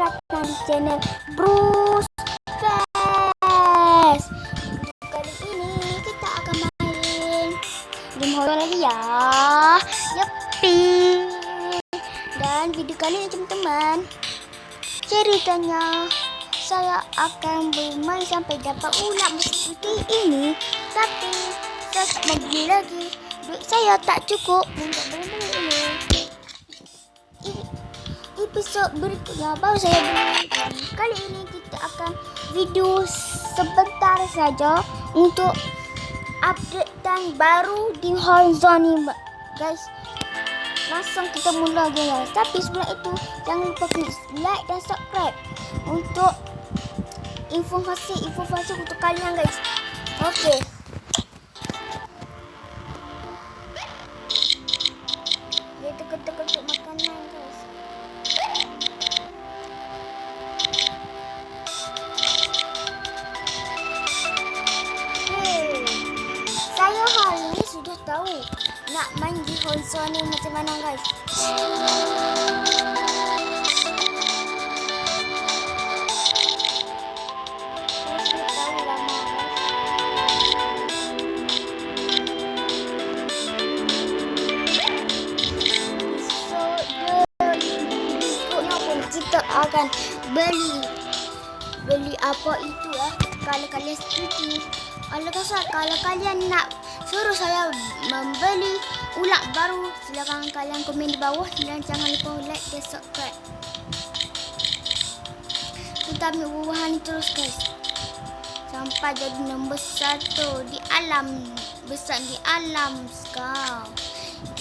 Selamat datang di channel Bruce Fest. Kali ini kita akan main game horror lagi ya. Yepi. Dan video kali ini teman-teman, ceritanya saya akan bermain sampai dapat ular seperti ini. Tapi saya tak mau beli lagi. Duit saya tak cukup untuk beli ini. Episod berikutnya baru saya beli. Kali ini kita akan video sebentar saja untuk update dan baru di Horizon ini, guys. Langsung kita mula guys. Tapi sebelum itu jangan lupa klik like dan subscribe untuk informasi untuk kalian guys. Okey. Dia tekuk-tekuk makanan guys. Saya hari ini sudah tahu nak main di Horizon ni macam mana guys. Kita akan beli apa itu ya, kalau kalian setuju. Kalau kalian nak suruh saya membeli ulat baru, silakan kalian komen di bawah dan jangan lupa like dan subscribe. Kita ambil buah-buahan terus guys sampai jadi nombor 1 di alam, besar di alam sekarang.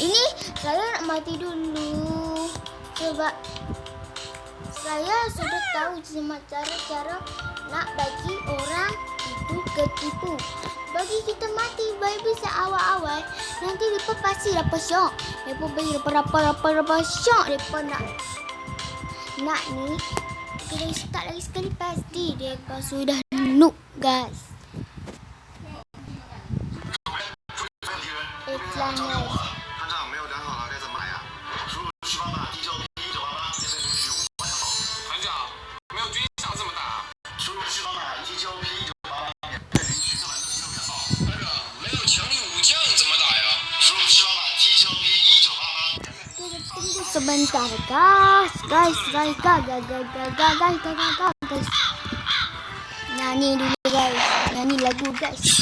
Ini saya nak mati dulu sebab saya sudah tahu semua cara-cara nak bagi orang itu ketipu. Bagi kita mati baik bisa awal-awal, nanti mereka pasti dapat syok. Mereka bagi dapat syok. Mereka nak ni kita start lagi sekali pasti mereka sudah noob guys. Iklan guys. Sebentar guys. Nyanyi dulu guys. Nyanyi lagu guys.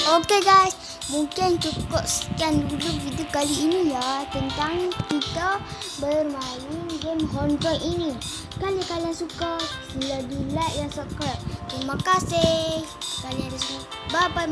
Okey guys, mungkin cukup sekian dulu video kali ini ya tentang kita bermain game Horizon ini. Kalau kalian suka, sila di like dan subscribe. Terima kasih. Kalian ada semua. Bye bye.